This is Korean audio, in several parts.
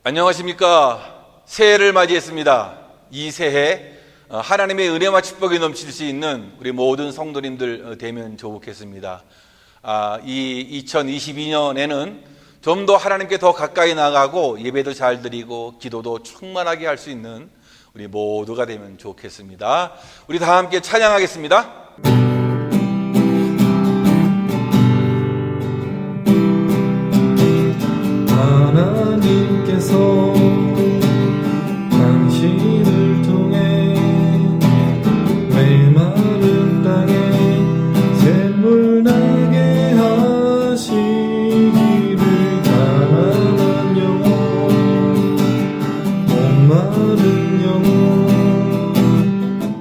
안녕하십니까. 새해를 맞이했습니다. 이 새해 하나님의 은혜와 축복이 넘칠 수 있는 우리 모든 성도님들 되면 좋겠습니다. 이 2022년에는 좀 더 하나님께 더 가까이 나가고 예배도 잘 드리고 기도도 충만하게 할 수 있는 우리 모두가 되면 좋겠습니다. 우리 다 함께 찬양하겠습니다. 하나님께서 당신을 통해 메마른 땅에 샘물 나게 하시기를 가난한 영혼 목마른 영혼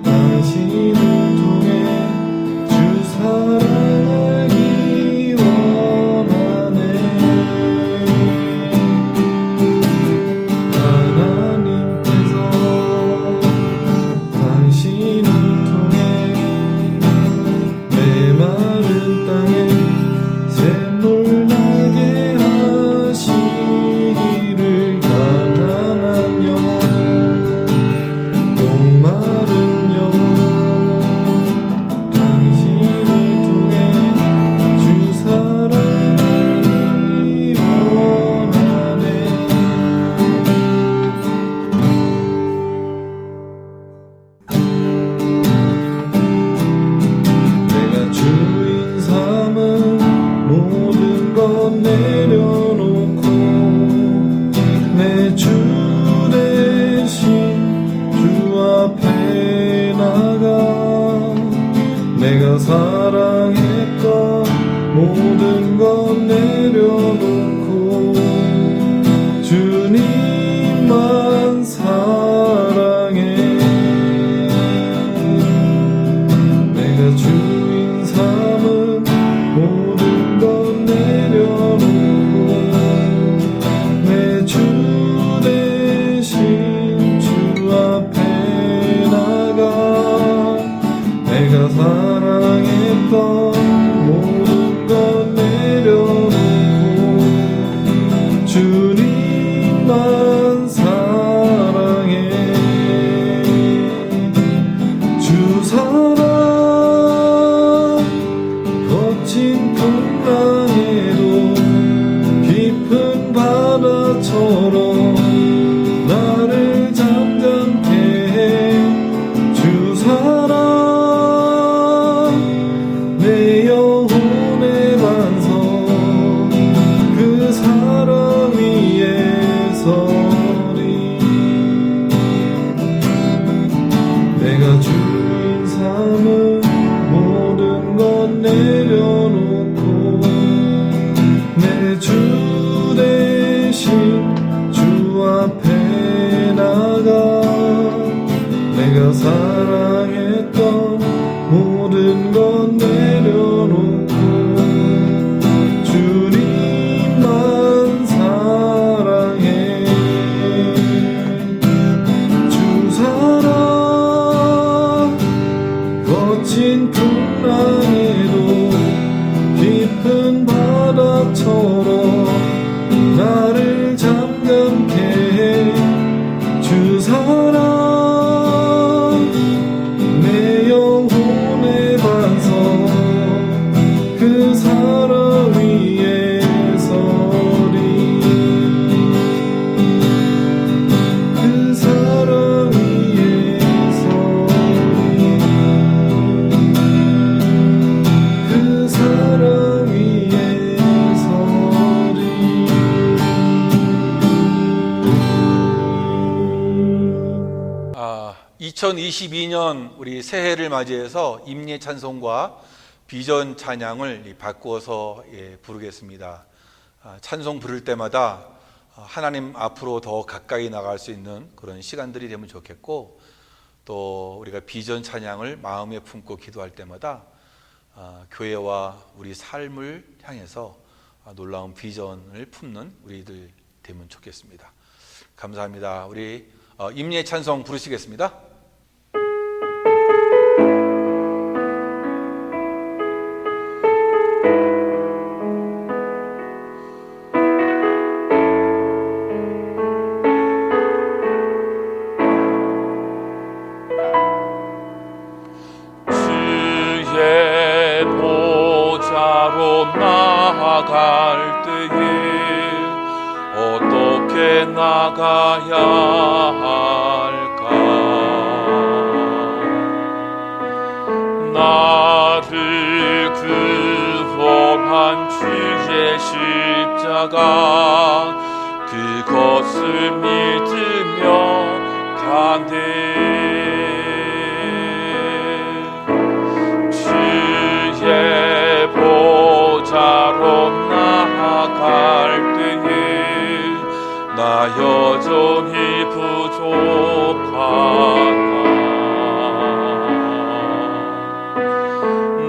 당신을 통해 주 사랑하기 원하네. 하나님께서 당신을 통해 메마른 땅에 샘물 나게 하시기를 가난한 영혼 목마른 영혼 당신을 통해 주 사랑하기 원하네. 내가 주인 삼은 모든 것 내려놓고 내 주 대신 주 앞에 나가 내가 사랑했던 모든 것 내려놓고 주님만 사랑해. 내가 주인 삼은 모든 것 내려놓고 내 주 대신 주 앞에 나가 내가 사랑했던 모든 것 내려놓고 주님만 사랑해. 주 사랑 거친 풍랑에도 깊은 바다처럼 나를 잠잠케 해. 주 사랑 내 영혼의 반석 그 사랑 위에 서리. 내가 주인 삼은 모든 것 내려놓고 내 주 대신 주 앞에 나가 내가 사랑했던 모든 것 내려놓고 주님만 사랑해. 주 사랑 거친 풍랑에도 깊은 바다처럼 나를 잠잠케 해. 주 사랑 내 영혼의 반석 그 사랑 위에 서리. 그 사랑 위에 서리. 그 사랑 위에 서리. 2022년 우리 새해를 맞이해서 임예 찬송과 비전 찬양을 바꾸어서 부르겠습니다. 찬송 부를 때마다 하나님 앞으로 더 가까이 나갈 수 있는 그런 시간들이 되면 좋겠고, 또 우리가 비전 찬양을 마음에 품고 기도할 때마다 교회와 우리 삶을 향해서 놀라운 비전을 품는 우리들 되면 좋겠습니다. 감사합니다. 우리 임예 찬송 부르시겠습니다. 나가야 할까? 나를 구원한 주의 십자가 그것을 믿으며 가네. 주의 보좌로 나아갈 때에 나 여전히 부족하다.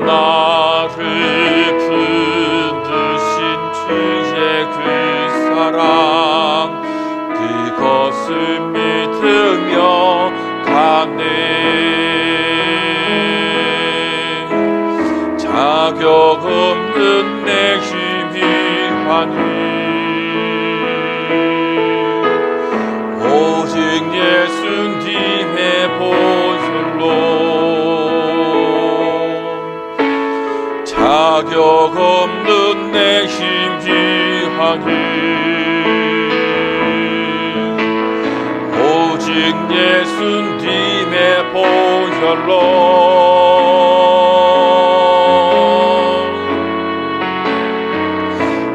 나를 붙드신 주의 그 사랑 그것을 믿으며 가네. 자격 없는 내 힘이 아니 오직 예수님의 보혈로 자격 없는 내 힘이 아니 오직 예수님의 보혈로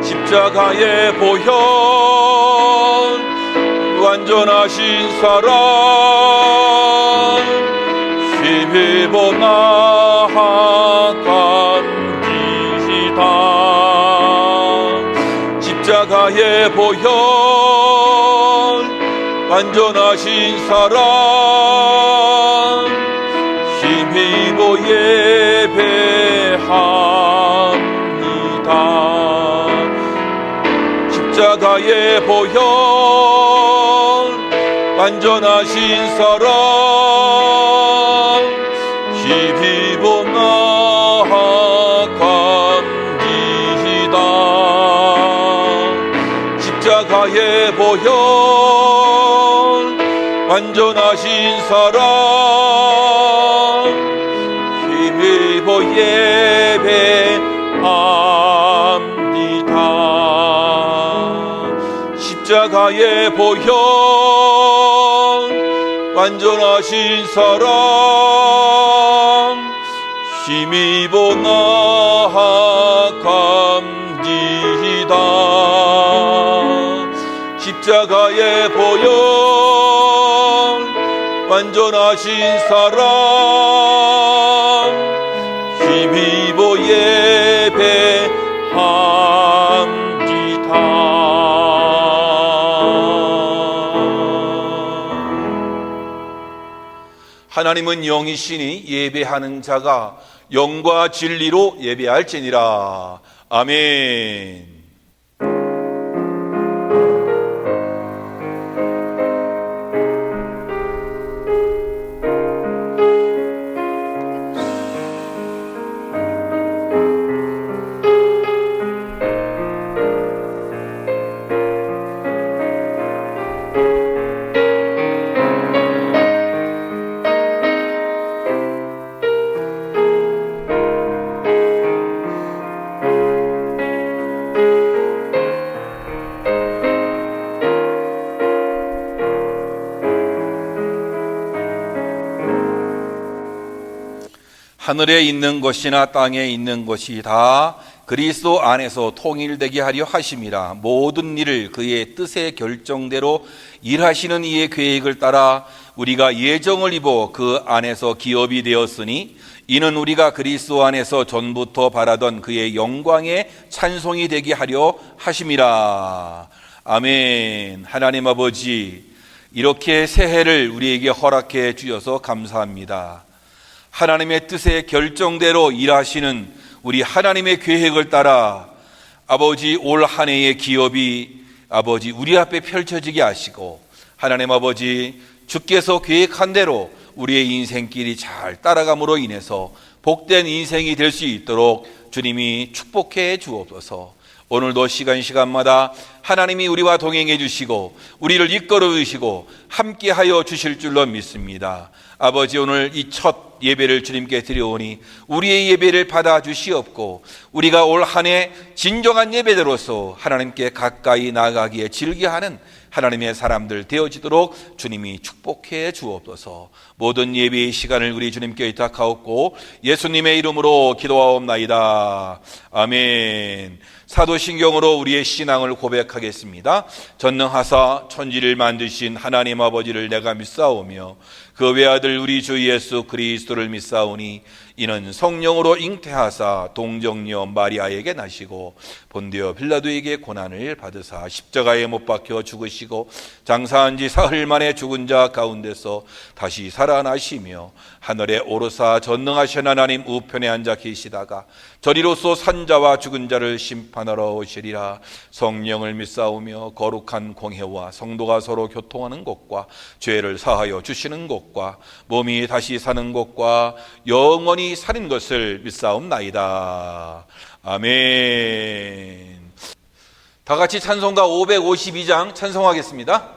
십자가의 보혈 완전하신 사랑 힘입어 나아갑니다. 십자가의 보혈 완전하신 사랑 힘입어 예배합니다. 십자가의 보혈 완전하신 사랑 힘입어 나아갑니다. 십자가의 보혈 완전하신 사랑 힘입어 예배합니다. 십자가의 보혈 완전하신 사랑 힘입어 나아갑니다. 십자가의 보혈 완전하신 사랑 힘입어 예배합니다. 하나님은 영이시니 예배하는 자가 영과 진리로 예배할지니라. 아멘. 하늘에 있는 것이나 땅에 있는 것이 다 그리스도 안에서 통일되게 하려 하심이라. 모든 일을 그의 뜻의 결정대로 일하시는 이의 계획을 따라 우리가 예정을 입어 그 안에서 기업이 되었으니 이는 우리가 그리스도 안에서 전부터 바라던 그의 영광의 찬송이 되게 하려 하심이라. 아멘. 하나님 아버지, 이렇게 새해를 우리에게 허락해 주셔서 감사합니다. 하나님의 뜻의 결정대로 일하시는 우리 하나님의 계획을 따라 아버지 올 한 해의 기업이 아버지 우리 앞에 펼쳐지게 하시고, 하나님 아버지 주께서 계획한 대로 우리의 인생길이 잘 따라감으로 인해서 복된 인생이 될 수 있도록 주님이 축복해 주옵소서. 오늘도 시간마다 하나님이 우리와 동행해 주시고 우리를 이끌어 주시고 함께하여 주실 줄로 믿습니다. 아버지, 오늘 이 첫 예배를 주님께 드려오니 우리의 예배를 받아주시옵고 우리가 올 한 해 진정한 예배자로서 하나님께 가까이 나아가기에 즐겨하는 하나님의 사람들 되어지도록 주님이 축복해 주옵소서. 모든 예배의 시간을 우리 주님께 의탁하옵고 예수님의 이름으로 기도하옵나이다. 아멘. 사도신경으로 우리의 신앙을 고백하겠습니다. 전능하사 천지를 만드신 하나님 아버지를 내가 믿사오며 그 외아들 우리 주 예수 그리스도를 믿사오니 이는 성령으로 잉태하사 동정녀 마리아에게 나시고 본디오 빌라도에게 고난을 받으사 십자가에 못 박혀 죽으시고 장사한 지 사흘 만에 죽은 자 가운데서 다시 살아나시며 하늘에 오르사 전능하신 하나님 우편에 앉아 계시다가 저리로서 산자와 죽은 자를 심판하러 오시리라. 성령을 믿사오며 거룩한 공회와 성도가 서로 교통하는 것과 죄를 사하여 주시는 것과 몸이 다시 사는 것과 영원히 사는 것을 믿사옵나이다. 아멘. 다 같이 찬송가 552장 찬송하겠습니다.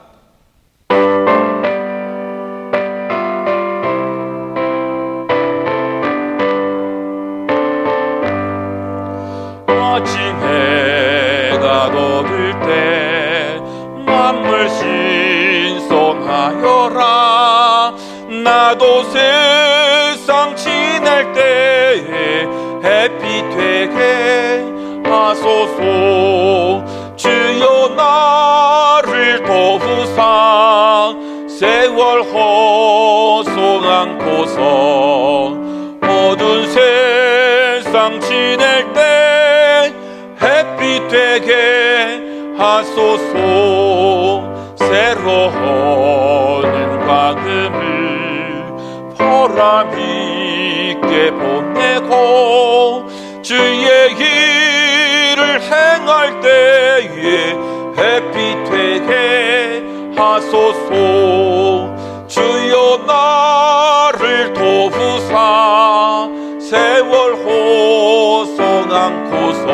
아침 해가 돋을 때 만물 신성하여라. 나도 세상 지낼 때 햇빛 되게 하소서. 주여 나를 도우사 세월 허송 않고서 어두운 세상 지낼 때 햇빛 되게 하소서. 새로운 과금을 보람 있게 보내고 주의 일을 행할 때에 햇빛 되게 하소서. 주여 나를 도우사 세월 호송 않고서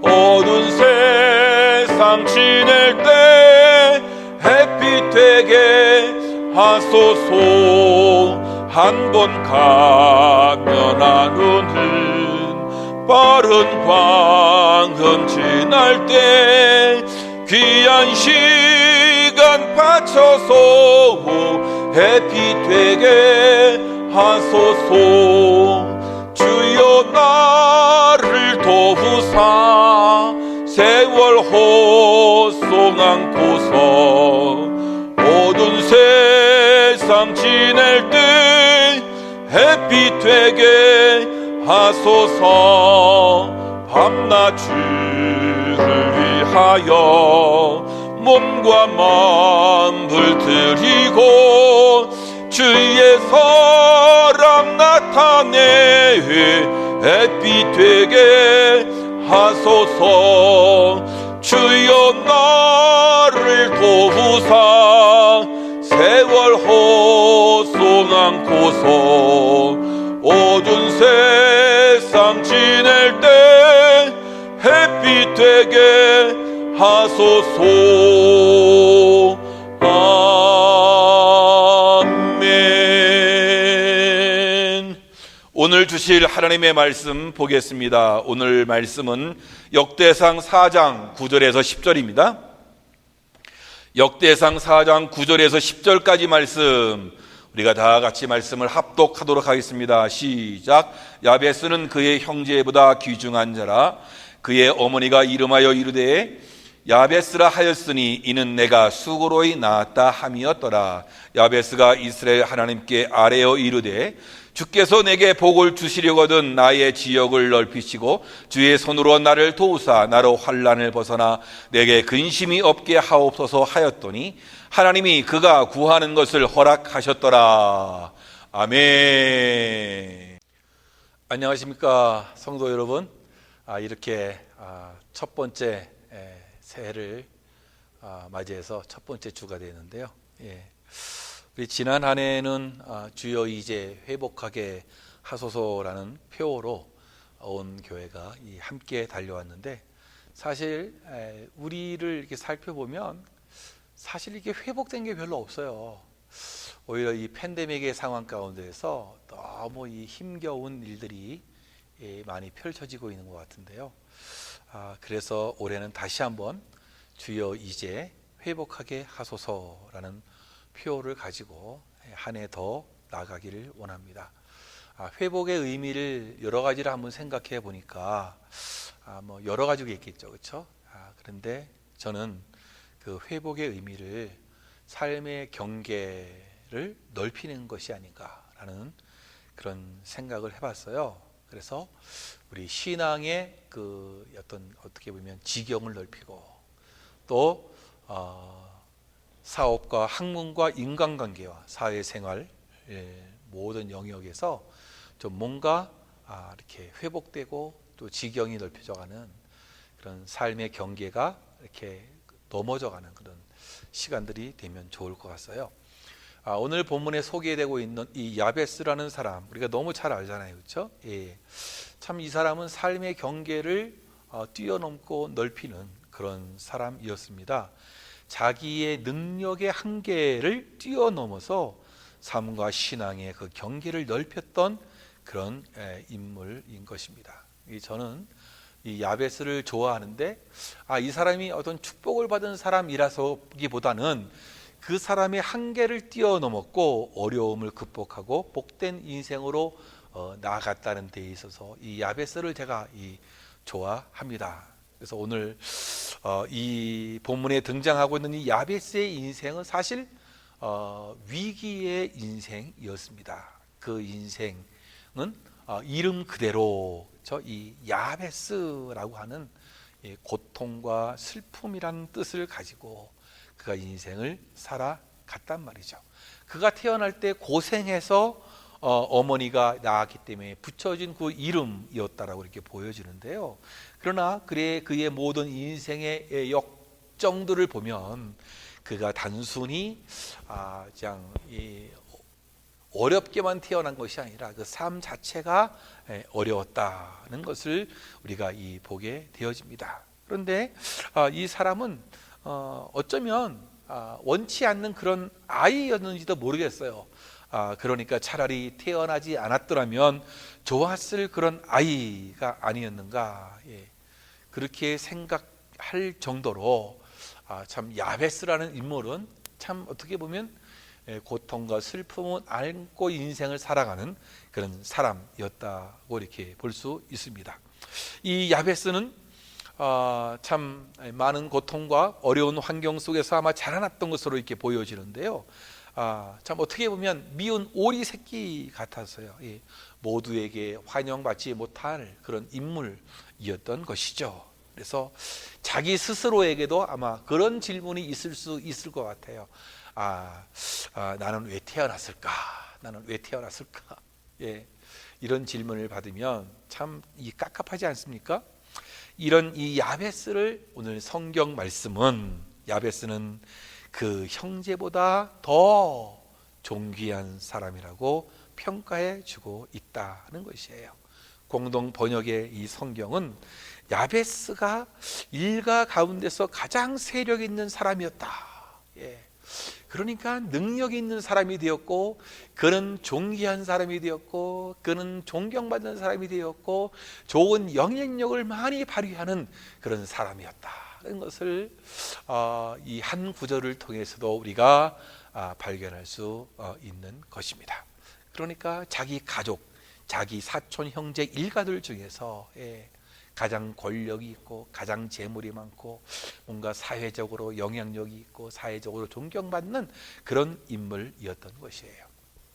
어두운 세상 지낼 때 햇빛 되게 하소서. 한 번 가면 하루는 빠른 광은 지날 때 귀한 시간 바쳐서 햇빛 되게 하소서. 주여 나를 도우사 세월 호송 않고서 어두운 세상 지낼 때 햇빛 되게 하소서. 밤낮 주를 위하여 몸과 마음을 드리고 주의 사랑 나타내 햇빛 되게 하소서. 주여 나를 도우사 세월 호송 않고서 어두운 세상 지낼 때 햇빛 되게 하소서. 아멘. 오늘 주실 하나님의 말씀 보겠습니다. 오늘 말씀은 역대상 4장 9절에서 10절입니다. 역대상 4장 9절에서 10절까지 말씀 우리가 다 같이 말씀을 합독하도록 하겠습니다. 시작. 야베스는 그의 형제보다 귀중한 자라. 그의 어머니가 이름하여 이르되 야베스라 하였으니 이는 내가 수고로이 낳았다 함이었더라. 야베스가 이스라엘 하나님께 아뢰어 이르되 주께서 내게 복을 주시려거든 나의 지역을 넓히시고 주의 손으로 나를 도우사 나로 환난을 벗어나 내게 근심이 없게 하옵소서 하였더니 하나님이 그가 구하는 것을 허락하셨더라. 아멘. 안녕하십니까 성도 여러분. 이렇게 첫 번째 새해를 맞이해서 첫 번째 주가 되는데요. 우리 지난 한 해는 주여 이제 회복하게 하소서라는 표어로 온 교회가 함께 달려왔는데 사실 우리를 이렇게 살펴보면 사실 이게 회복된 게 별로 없어요. 오히려 이 팬데믹의 상황 가운데에서 너무 이 힘겨운 일들이 많이 펼쳐지고 있는 것 같은데요. 그래서 올해는 다시 한번 주여 이제 회복하게 하소서라는 표를 가지고 한 해 더 나가기를 원합니다. 회복의 의미를 여러 가지를 한번 생각해 보니까 뭐 여러 가지가 있겠죠, 그렇죠? 그런데 저는 그 회복의 의미를 삶의 경계를 넓히는 것이 아닌가라는 그런 생각을 해봤어요. 그래서 우리 신앙의 그 어떻게 보면 지경을 넓히고 또 사업과 학문과 인간관계와 사회생활 모든 영역에서 좀 뭔가 이렇게 회복되고 또 지경이 넓혀져가는 그런 삶의 경계가 이렇게 넘어져가는 그런 시간들이 되면 좋을 것 같아요. 오늘 본문에 소개되고 있는 이 야베스라는 사람, 우리가 너무 잘 알잖아요, 그렇죠? 참 이 사람은 삶의 경계를 뛰어넘고 넓히는 그런 사람이었습니다. 자기의 능력의 한계를 뛰어넘어서 삶과 신앙의 그 경계를 넓혔던 그런 인물인 것입니다. 저는 이 야베스를 좋아하는데 이 사람이 어떤 축복을 받은 사람이라서기보다는 그 사람의 한계를 뛰어넘었고 어려움을 극복하고 복된 인생으로 나아갔다는 데 있어서 이 야베스를 제가 좋아합니다. 그래서 오늘 이 본문에 등장하고 있는 이 야베스의 인생은 사실 위기의 인생이었습니다. 그 인생은 이름 그대로 이 야베스라고 하는 고통과 슬픔이라는 뜻을 가지고 그가 인생을 살아갔단 말이죠. 그가 태어날 때 고생해서 어머니가 낳았기 때문에 붙여진 그 이름이었다라고 이렇게 보여지는데요. 그러나 그의 모든 인생의 역정들을 보면 그가 단순히 그냥 어렵게만 태어난 것이 아니라 그 삶 자체가 어려웠다는 것을 우리가 보게 되어집니다. 그런데 이 사람은 어쩌면 원치 않는 그런 아이였는지도 모르겠어요. 그러니까 차라리 태어나지 않았더라면 좋았을 그런 아이가 아니었는가, 그렇게 생각할 정도로 참 야베스라는 인물은 참 어떻게 보면 고통과 슬픔을 안고 인생을 살아가는 그런 사람이었다고 이렇게 볼 수 있습니다. 이 야베스는 참 많은 고통과 어려운 환경 속에서 아마 자라났던 것으로 이렇게 보여지는데요. 참 어떻게 보면 미운 오리 새끼 같았어요. 모두에게 환영받지 못할 그런 인물이었던 것이죠. 그래서 자기 스스로에게도 아마 그런 질문이 있을 수 있을 것 같아요. 나는 왜 태어났을까? 나는 왜 태어났을까? 이런 질문을 받으면 참 깝깝하지 않습니까? 이런 이 야베스를 오늘 성경 말씀은 야베스는 그 형제보다 더 존귀한 사람이라고 평가해 주고 있다는 것이에요. 공동 번역의 이 성경은 야베스가 일가 가운데서 가장 세력 있는 사람이었다. 그러니까 능력 있는 사람이 되었고, 그는 존귀한 사람이 되었고, 그는 존경받는 사람이 되었고, 좋은 영향력을 많이 발휘하는 그런 사람이었다는 것을 이 한 구절을 통해서도 우리가 발견할 수 있는 것입니다. 그러니까 자기 가족, 자기 사촌 형제 일가들 중에서 가장 권력이 있고 가장 재물이 많고 뭔가 사회적으로 영향력이 있고 사회적으로 존경받는 그런 인물이었던 것이에요.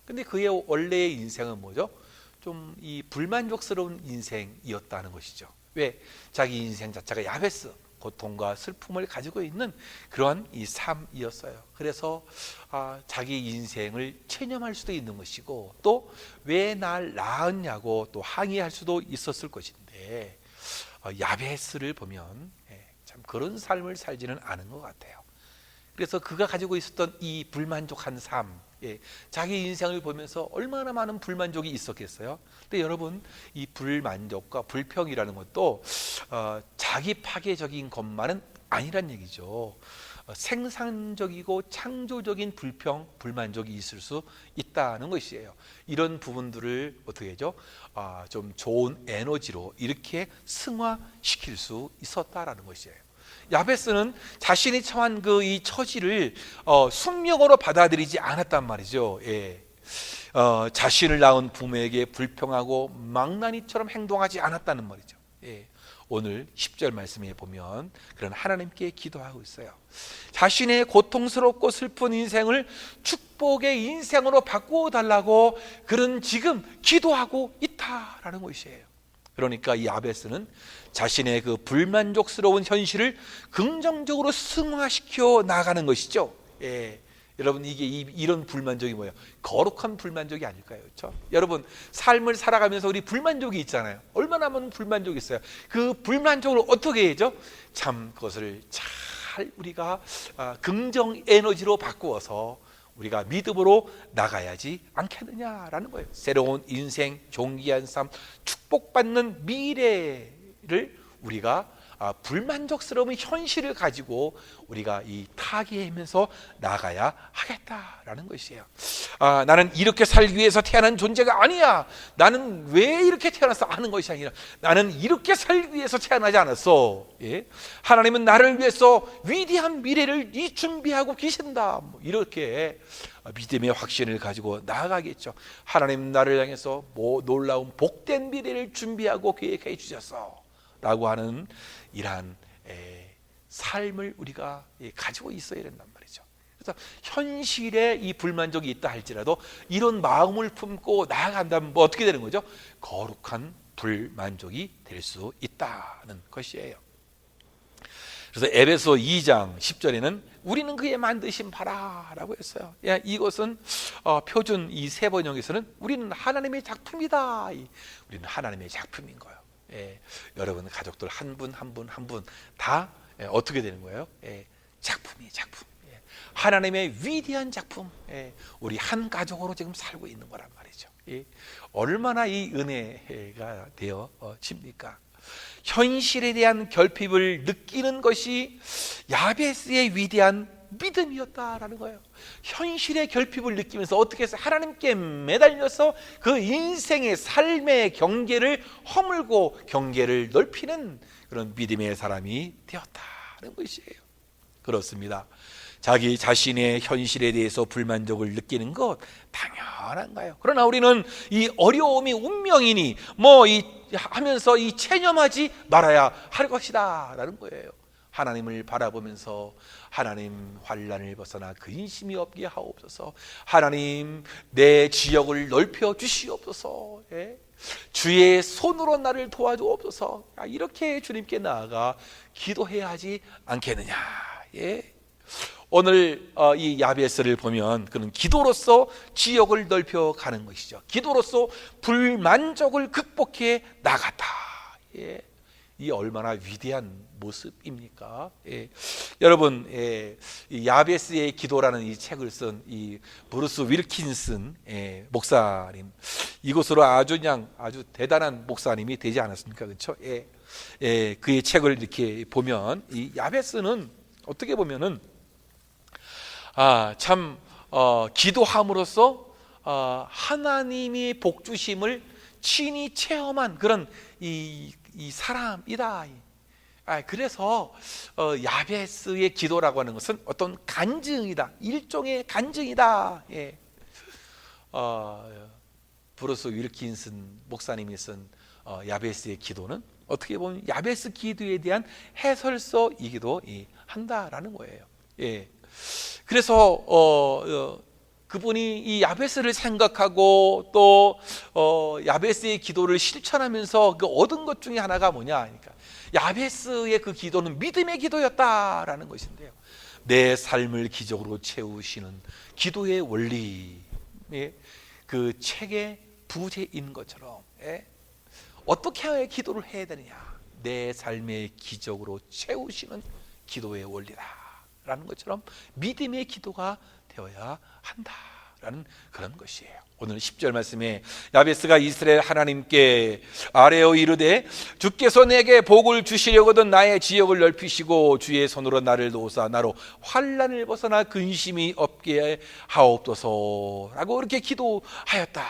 근데 그의 원래의 인생은 뭐죠? 좀 이 불만족스러운 인생이었다는 것이죠. 왜? 자기 인생 자체가 야베스, 고통과 슬픔을 가지고 있는 그러한 이 삶이었어요. 그래서 자기 인생을 체념할 수도 있는 것이고, 또 왜 날 낳았냐고 또 항의할 수도 있었을 것인데, 야베스를 보면 참 그런 삶을 살지는 않은 것 같아요. 그래서 그가 가지고 있었던 이 불만족한 삶, 자기 인생을 보면서 얼마나 많은 불만족이 있었겠어요. 근데 여러분, 이 불만족과 불평이라는 것도 자기 파괴적인 것만은 아니란 얘기죠. 생산적이고 창조적인 불만족이 있을 수 있다는 것이에요. 이런 부분들을 어떻게 하죠? 좀 좋은 에너지로 이렇게 승화시킬 수 있었다라는 것이에요. 야베스는 자신이 처한 이 처지를 숙명으로 받아들이지 않았단 말이죠. 예. 자신을 낳은 부모에게 불평하고 망나니처럼 행동하지 않았다는 말이죠. 예. 오늘 10절 말씀에 보면 그런 하나님께 기도하고 있어요. 자신의 고통스럽고 슬픈 인생을 축복의 인생으로 바꾸어 달라고 그런 지금 기도하고 있다라는 것이에요. 그러니까 이 야베스는 자신의 그 불만족스러운 현실을 긍정적으로 승화시켜 나가는 것이죠. 예. 여러분, 이런 불만족이 뭐예요? 거룩한 불만족이 아닐까요? 그렇죠? 여러분, 삶을 살아가면서 우리 불만족이 있잖아요. 얼마나 많은 불만족이 있어요. 그 불만족을 어떻게 해야죠? 참 그것을 잘 우리가 긍정 에너지로 바꾸어서 우리가 믿음으로 나가야지 않겠느냐라는 거예요. 새로운 인생, 존귀한 삶, 축복받는 미래를 우리가 불만족스러운 현실을 가지고 우리가 타개하면서 나가야 하겠다라는 것이에요. 나는 이렇게 살기 위해서 태어난 존재가 아니야. 나는 왜 이렇게 태어났어? 하는 것이 아니라 나는 이렇게 살기 위해서 태어나지 않았어. 예? 하나님은 나를 위해서 위대한 미래를 준비하고 계신다. 이렇게 믿음의 확신을 가지고 나아가겠죠. 하나님 나를 향해서 놀라운 복된 미래를 준비하고 계획해 주셨어 라고 하는 이러한 삶을 우리가 가지고 있어야 된단 말이죠. 그래서 현실에 이 불만족이 있다 할지라도 이런 마음을 품고 나아간다면 어떻게 되는 거죠? 거룩한 불만족이 될 수 있다는 것이에요. 그래서 에베소 2장 10절에는 우리는 그의 만드신 바라라고 했어요. 이것은 표준 이 세 번역에서는 우리는 하나님의 작품이다. 우리는 하나님의 작품인 거예요. 여러분 가족들 한 분 다 어떻게 되는 거예요? 작품이 작품. 하나님의 위대한 작품. 우리 한 가족으로 지금 살고 있는 거란 말이죠. 얼마나 이 은혜가 되어집니까? 현실에 대한 결핍을 느끼는 것이 야베스의 위대한 믿음이었다라는 거예요. 현실의 결핍을 느끼면서 어떻게 해서 하나님께 매달려서 그 인생의 삶의 경계를 허물고 경계를 넓히는 그런 믿음의 사람이 되었다는 것이에요. 그렇습니다. 자기 자신의 현실에 대해서 불만족을 느끼는 것 당연한가요? 그러나 우리는 이 어려움이 운명이니 하면서 체념하지 말아야 할 것이다 라는 거예요. 하나님을 바라보면서 하나님 환난을 벗어나 근심이 없게 하옵소서. 하나님 내 지역을 넓혀 주시옵소서. 주의 손으로 나를 도와주옵소서. 이렇게 주님께 나아가 기도해야 하지 않겠느냐. 오늘 이 야베스를 보면 그는 기도로서 지역을 넓혀 가는 것이죠. 기도로서 불만족을 극복해 나갔다. 이 얼마나 위대한 모습입니까? 여러분, 이 야베스의 기도라는 이 책을 쓴 이 브루스 윌킨슨 목사님, 이것으로 아주 대단한 목사님이 되지 않았습니까? 그렇죠? 그의 책을 이렇게 보면 이 야베스는 어떻게 보면은 참 기도함으로써 하나님이 복 주심을 친히 체험한 그런 이 사람이다. 그래서 야베스의 기도라고 하는 것은 어떤 간증이다. 일종의 간증이다. 브루스 윌킨슨 목사님이 쓴 야베스의 기도는 어떻게 보면 야베스 기도에 대한 해설서이기도 한다라는 거예요. 그래서 그분이 이 야베스를 생각하고 또 야베스의 기도를 실천하면서 그 얻은 것 중에 하나가 뭐냐 하니까 야베스의 그 기도는 믿음의 기도였다라는 것인데요. 내 삶을 기적으로 채우시는 기도의 원리, 그 책의 부제인 것처럼 어떻게 기도를 해야 되느냐, 내 삶의 기적으로 채우시는 기도의 원리다라는 것처럼 믿음의 기도가 되어야 한다. 라는 그런 것이에요. 오늘 10절 말씀에 야베스가 이스라엘 하나님께 아뢰어 이르되 주께서 내게 복을 주시려거든 나의 지역을 넓히시고 주의 손으로 나를 도우사 나로 환난을 벗어나 근심이 없게 하옵소서 라고 이렇게 기도하였다.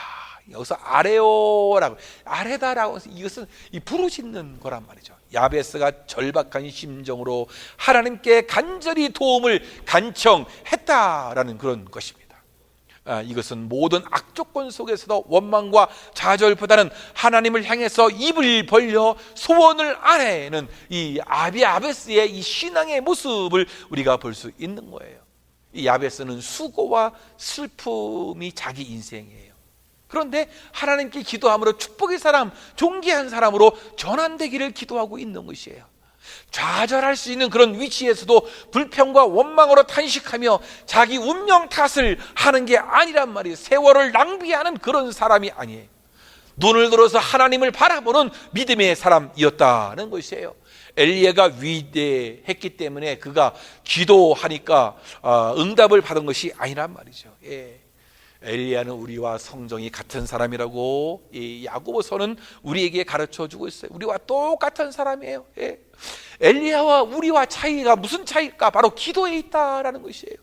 여기서 아뢰어라고, 아뢰다라고 해서 이것은 이 부르짖는 거란 말이죠. 야베스가 절박한 심정으로 하나님께 간절히 도움을 간청했다라는 그런 것입니다. 이것은 모든 악조건 속에서도 원망과 좌절보다는 하나님을 향해서 입을 벌려 소원을 아뢰는 이 야베스의 이 신앙의 모습을 우리가 볼 수 있는 거예요. 이 야베스는 수고와 슬픔이 자기 인생이에요. 그런데 하나님께 기도함으로 축복의 사람, 존귀한 사람으로 전환되기를 기도하고 있는 것이에요. 좌절할 수 있는 그런 위치에서도 불평과 원망으로 탄식하며 자기 운명 탓을 하는 게 아니란 말이에요. 세월을 낭비하는 그런 사람이 아니에요. 눈을 들어서 하나님을 바라보는 믿음의 사람이었다는 것이에요. 엘리야가 위대했기 때문에 그가 기도하니까 응답을 받은 것이 아니란 말이죠. 엘리야는 우리와 성정이 같은 사람이라고 야고보서는 우리에게 가르쳐주고 있어요. 우리와 똑같은 사람이에요. 엘리야와 우리와 차이가 무슨 차이일까? 바로 기도에 있다라는 것이에요.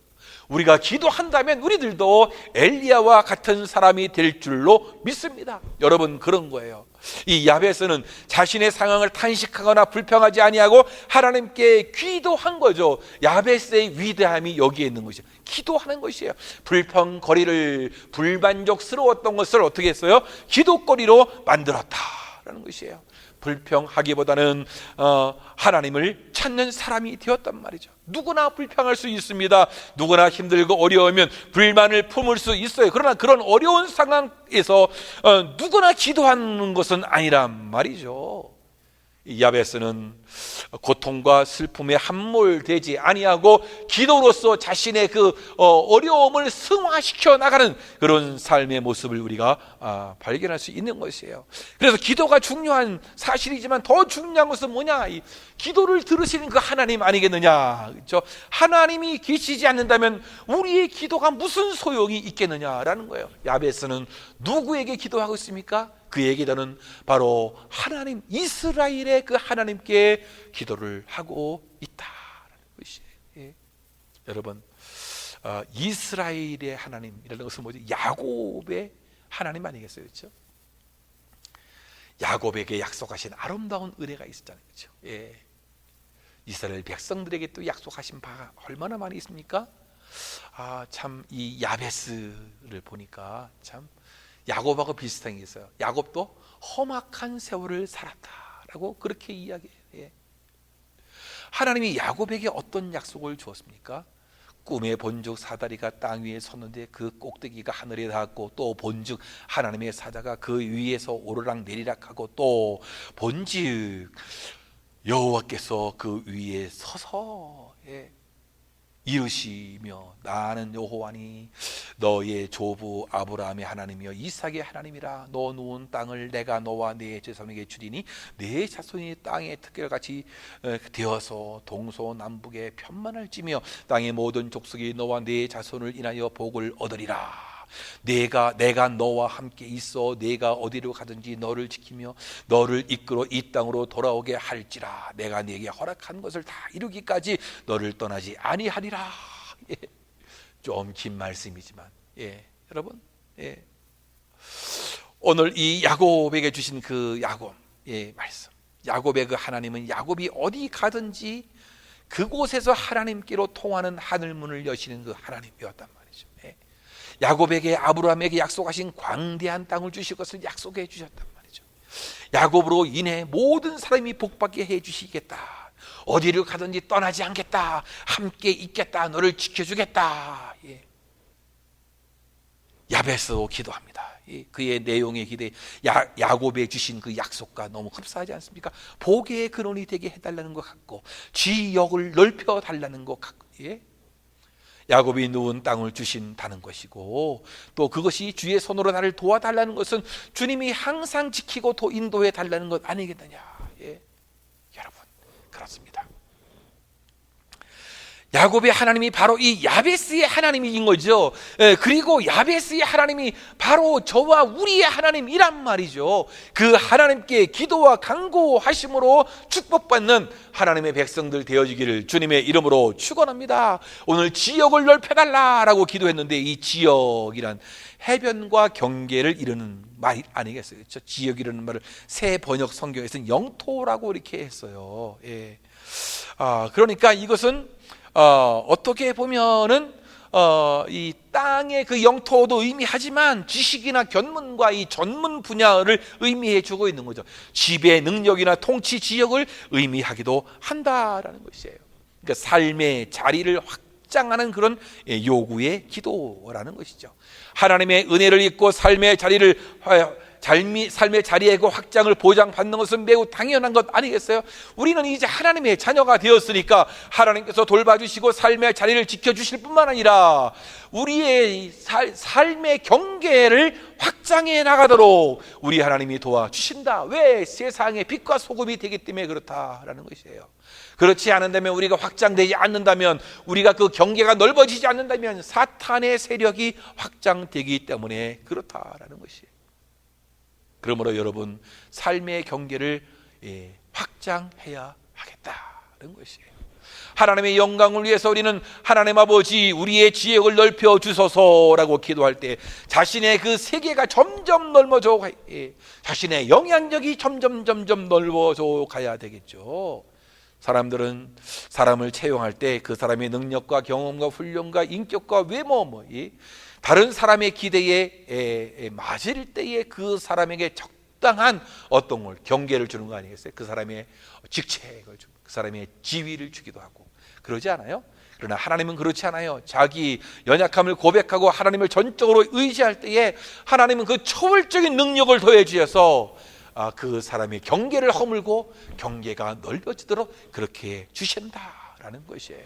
우리가 기도한다면 우리들도 엘리야와 같은 사람이 될 줄로 믿습니다. 여러분, 그런 거예요. 이 야베스는 자신의 상황을 탄식하거나 불평하지 아니하고 하나님께 기도한 거죠. 야베스의 위대함이 여기에 있는 것이죠. 기도하는 것이에요. 불평거리를, 불만족스러웠던 것을 어떻게 했어요? 기도거리로 만들었다라는 것이에요. 불평하기보다는 하나님을 찾는 사람이 되었단 말이죠. 누구나 불평할 수 있습니다. 누구나 힘들고 어려우면 불만을 품을 수 있어요. 그러나 그런 어려운 상황에서 누구나 기도하는 것은 아니란 말이죠. 야베스는 고통과 슬픔에 함몰되지 아니하고 기도로서 자신의 그 어려움을 승화시켜 나가는 그런 삶의 모습을 우리가 발견할 수 있는 것이에요. 그래서 기도가 중요한 사실이지만 더 중요한 것은 뭐냐? 이 기도를 들으시는 그 하나님 아니겠느냐? 그렇죠? 하나님이 계시지 않는다면 우리의 기도가 무슨 소용이 있겠느냐라는 거예요. 야베스는 누구에게 기도하고 있습니까? 그의 기도는 바로 하나님, 이스라엘의 그 하나님께 기도를 하고 있다라는 것이에요. 여러분, 이스라엘의 하나님이라는 것은 뭐죠? 야곱의 하나님 아니겠어요? 그렇죠? 야곱에게 약속하신 아름다운 은혜가 있었잖아요. 그렇죠? 이스라엘 백성들에게 또 약속하신 바가 얼마나 많이 있습니까? 참 이 야베스를 보니까 참 야곱하고 비슷한 게 있어요. 야곱도 험악한 세월을 살았다라고 그렇게 이야기해요. 하나님이 야곱에게 어떤 약속을 주었습니까? 꿈에 본즉 사다리가 땅 위에 섰는데 그 꼭대기가 하늘에 닿았고, 또 본즉 하나님의 사자가 그 위에서 오르락 내리락 하고, 또 본즉 여호와께서 그 위에 서서 이르시며 나는 여호와니 너의 조부 아브라함의 하나님이여 이삭의 하나님이라. 너 누운 땅을 내가 너와 네 자손에게 주리니 네 자손이 땅의 특결같이 되어서 동서남북에 편만할지며 땅의 모든 족속이 너와 네 자손을 인하여 복을 얻으리라. 내가 너와 함께 있어 내가 어디로 가든지 너를 지키며 너를 이끌어 이 땅으로 돌아오게 할지라. 내가 네게 허락한 것을 다 이루기까지 너를 떠나지 아니하리라. 좀 긴 말씀이지만 여러분, 오늘 이 야곱에게 주신 그 야곱의 말씀, 야곱의 그 하나님은 야곱이 어디 가든지 그곳에서 하나님께로 통하는 하늘문을 여시는 그 하나님이었단 말이죠. 야곱에게, 아브라함에게 약속하신 광대한 땅을 주실 것을 약속해 주셨단 말이죠. 야곱으로 인해 모든 사람이 복받게 해 주시겠다. 어디를 가든지 떠나지 않겠다. 함께 있겠다. 너를 지켜주겠다. 야베스도 기도합니다. 그의 내용의 기대, 야곱에 주신 그 약속과 너무 흡사하지 않습니까? 복의 근원이 되게 해달라는 것 같고, 지역을 넓혀 달라는 것 같고, 야곱이 누운 땅을 주신다는 것이고, 또 그것이 주의 손으로 나를 도와달라는 것은 주님이 항상 지키고 인도해 달라는 것 아니겠느냐. 여러분, 그렇습니다. 야곱의 하나님이 바로 이 야베스의 하나님인 거죠. 그리고 야베스의 하나님이 바로 저와 우리의 하나님이란 말이죠. 그 하나님께 기도와 간구하심으로 축복받는 하나님의 백성들 되어지기를 주님의 이름으로 축원합니다. 오늘 지역을 넓혀달라라고 기도했는데, 이 지역이란 해변과 경계를 이루는 말 아니겠어요? 그렇죠? 지역이라는 말을 새 번역 성경에서는 영토라고 이렇게 했어요. 그러니까 이것은 어떻게 보면은 이 땅의 그 영토도 의미하지만 지식이나 견문과 이 전문 분야를 의미해 주고 있는 거죠. 지배 능력이나 통치 지역을 의미하기도 한다라는 것이에요. 그러니까 삶의 자리를 확장하는 그런 요구의 기도라는 것이죠. 하나님의 은혜를 입고 삶의 자리의 그 확장을 보장받는 것은 매우 당연한 것 아니겠어요? 우리는 이제 하나님의 자녀가 되었으니까 하나님께서 돌봐주시고 삶의 자리를 지켜주실 뿐만 아니라 우리의 삶의 경계를 확장해 나가도록 우리 하나님이 도와주신다. 왜? 세상의 빛과 소금이 되기 때문에 그렇다라는 것이에요. 그렇지 않은다면, 우리가 확장되지 않는다면, 우리가 그 경계가 넓어지지 않는다면 사탄의 세력이 확장되기 때문에 그렇다라는 것이에요. 그러므로 여러분, 삶의 경계를 확장해야 하겠다는 것이에요. 하나님의 영광을 위해서 우리는 하나님 아버지, 우리의 지역을 넓혀 주소서라고 기도할 때 자신의 그 세계가 점점 넓어져 자신의 영향력이 점점 넓어져 가야 되겠죠. 사람들은 사람을 채용할 때 그 사람의 능력과 경험과 훈련과 인격과 외모, 다른 사람의 기대에 맞을 때에 그 사람에게 적당한 어떤 걸 경계를 주는 거 아니겠어요? 그 사람의 직책을 주고 그 사람의 지위를 주기도 하고 그러지 않아요? 그러나 하나님은 그렇지 않아요. 자기 연약함을 고백하고 하나님을 전적으로 의지할 때에 하나님은 그 초월적인 능력을 더해 주셔서 그 사람의 경계를 허물고 경계가 넓어지도록 그렇게 주신다라는 것이에요.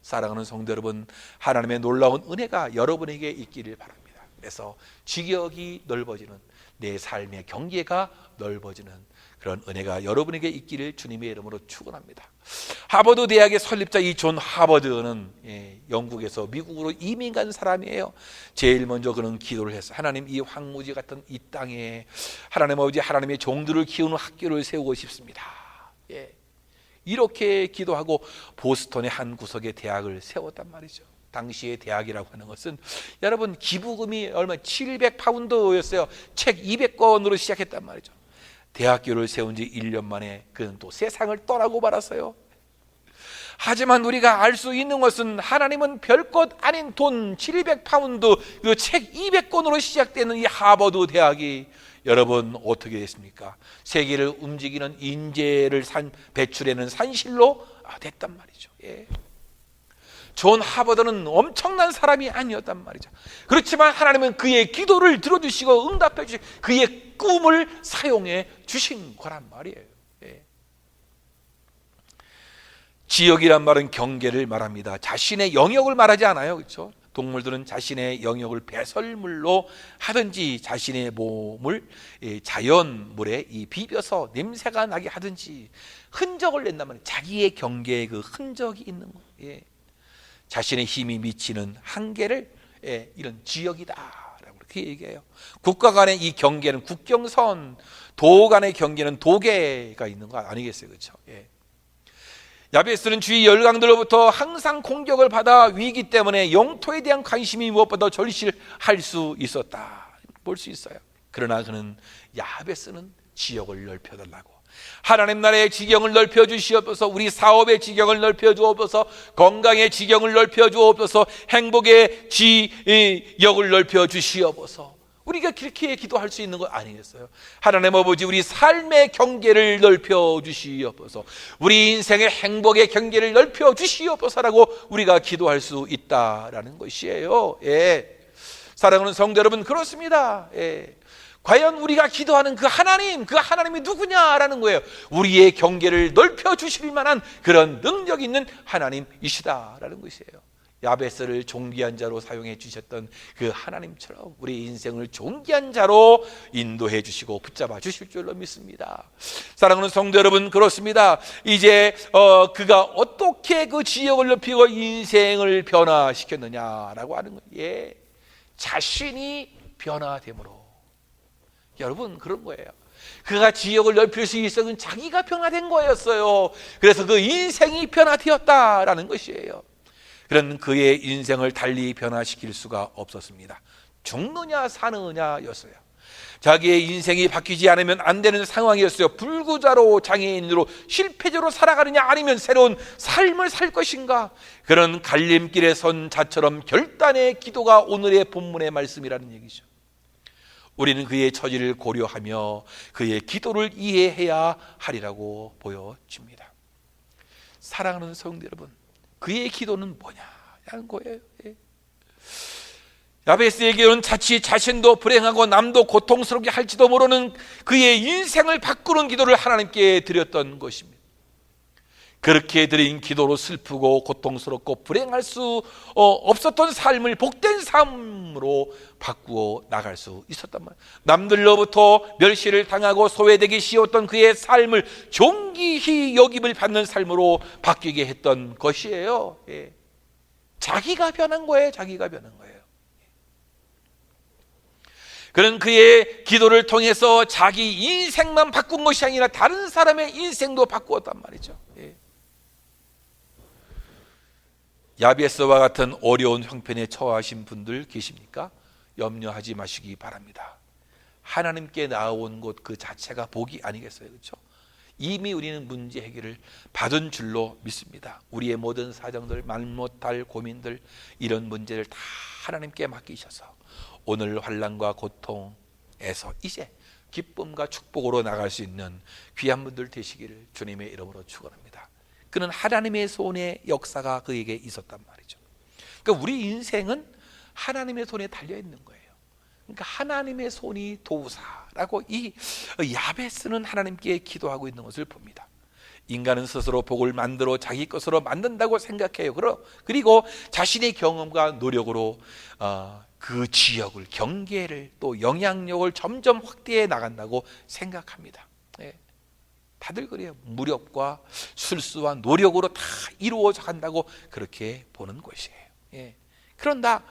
사랑하는 성도 여러분, 하나님의 놀라운 은혜가 여러분에게 있기를 바랍니다. 그래서 지역이 넓어지는, 내 삶의 경계가 넓어지는 그런 은혜가 여러분에게 있기를 주님의 이름으로 축원합니다. 하버드 대학의 설립자 이 존 하버드는 영국에서 미국으로 이민 간 사람이에요. 제일 먼저 그는 기도를 했어요. 하나님, 이 황무지 같은 이 땅에 하나님 아버지, 하나님의 종들을 키우는 학교를 세우고 싶습니다. 이렇게 기도하고 보스턴의 한 구석에 대학을 세웠단 말이죠. 당시의 대학이라고 하는 것은 여러분 기부금이 얼마 700파운드였어요. 책 200권으로 시작했단 말이죠. 대학교를 세운 지 1년 만에 그는 또 세상을 떠나고 말았어요. 하지만 우리가 알 수 있는 것은 하나님은 별것 아닌 돈 700파운드 그 책 200권으로 시작되는 이 하버드 대학이 여러분 어떻게 됐습니까? 세계를 움직이는 인재를 배출해내는 산실로 됐단 말이죠. 존 하버드는 엄청난 사람이 아니었단 말이죠. 그렇지만 하나님은 그의 기도를 들어주시고 응답해 주시고 그의 꿈을 사용해 주신 거란 말이에요. 지역이란 말은 경계를 말합니다. 자신의 영역을 말하지 않아요. 그렇죠? 동물들은 자신의 영역을 배설물로 하든지 자신의 몸을 자연물에 비벼서 냄새가 나게 하든지 흔적을 낸다면 자기의 경계에 그 흔적이 있는 거예요. 자신의 힘이 미치는 한계를 이런 지역이다라고 그렇게 얘기해요. 국가 간의 이 경계는 국경선, 도 간의 경계는 도계가 있는 거 아니겠어요, 그렇죠? 야베스는 주위 열강들로부터 항상 공격을 받아 위기 때문에 영토에 대한 관심이 무엇보다 절실할 수 있었다 볼 수 있어요. 그러나 그는 야베스는 지역을 넓혀달라고, 하나님 나라의 지경을 넓혀 주시옵소서, 우리 사업의 지경을 넓혀 주옵소서, 건강의 지경을 넓혀 주옵소서, 행복의 지역을 넓혀 주시옵소서. 우리가 그렇게 기도할 수 있는 거 아니겠어요? 하나님 아버지, 우리 삶의 경계를 넓혀 주시옵소서, 우리 인생의 행복의 경계를 넓혀 주시옵소서라고 우리가 기도할 수 있다라는 것이에요. 사랑하는 성도 여러분, 그렇습니다. 과연 우리가 기도하는 그 하나님이 누구냐라는 거예요. 우리의 경계를 넓혀 주실 만한 그런 능력 있는 하나님이시다라는 것이에요. 야베스를 존귀한 자로 사용해 주셨던 그 하나님처럼 우리 인생을 존귀한 자로 인도해 주시고 붙잡아 주실 줄로 믿습니다. 사랑하는 성도 여러분, 그렇습니다. 이제 그가 어떻게 그 지역을 넓히고 인생을 변화시켰느냐라고 하는 거예요. 자신이 변화됨으로. 여러분, 그런 거예요. 그가 지역을 넓힐 수 있었던 자기가 변화된 거였어요. 그래서 그 인생이 변화되었다라는 것이에요. 그런 그의 인생을 달리 변화시킬 수가 없었습니다. 죽느냐 사느냐였어요. 자기의 인생이 바뀌지 않으면 안 되는 상황이었어요. 불구자로, 장애인으로, 실패자로 살아가느냐, 아니면 새로운 삶을 살 것인가. 그런 갈림길에 선 자처럼 결단의 기도가 오늘의 본문의 말씀이라는 얘기죠. 우리는 그의 처지를 고려하며 그의 기도를 이해해야 하리라고 보여집니다. 사랑하는 성도 여러분, 그의 기도는 뭐냐는 거예요. 야베스에게는 자칫 자신도 불행하고 남도 고통스럽게 할지도 모르는 그의 인생을 바꾸는 기도를 하나님께 드렸던 것입니다. 그렇게 드린 기도로 슬프고 고통스럽고 불행할 수 없었던 삶을 복된 삶으로 바꾸어 나갈 수 있었단 말이에요. 남들로부터 멸시를 당하고 소외되기 쉬웠던 그의 삶을 존귀히 여김을 받는 삶으로 바뀌게 했던 것이에요. 자기가 변한 거예요. 자기가 변한 거예요. 그는 그의 기도를 통해서 자기 인생만 바꾼 것이 아니라 다른 사람의 인생도 바꾸었단 말이죠. 야베스와 같은 어려운 형편에 처하신 분들 계십니까? 염려하지 마시기 바랍니다. 하나님께 나아온 것 그 자체가 복이 아니겠어요? 그렇죠? 이미 우리는 문제 해결을 받은 줄로 믿습니다. 우리의 모든 사정들, 말 못할 고민들, 이런 문제를 다 하나님께 맡기셔서 오늘 환난과 고통에서 이제 기쁨과 축복으로 나갈 수 있는 귀한 분들 되시기를 주님의 이름으로 축원합니다. 그는 하나님의 손의 역사가 그에게 있었단 말이죠. 그러니까 우리 인생은 하나님의 손에 달려 있는 거예요. 그러니까 하나님의 손이 도우사라고 이 야베스는 하나님께 기도하고 있는 것을 봅니다. 인간은 스스로 복을 만들어 자기 것으로 만든다고 생각해요. 그리고 자신의 경험과 노력으로 그 지역을, 경계를, 또 영향력을 점점 확대해 나간다고 생각합니다. 다들 그래요. 무력과 술수와 노력으로 다 이루어져 간다고 그렇게 보는 것이에요. 그러나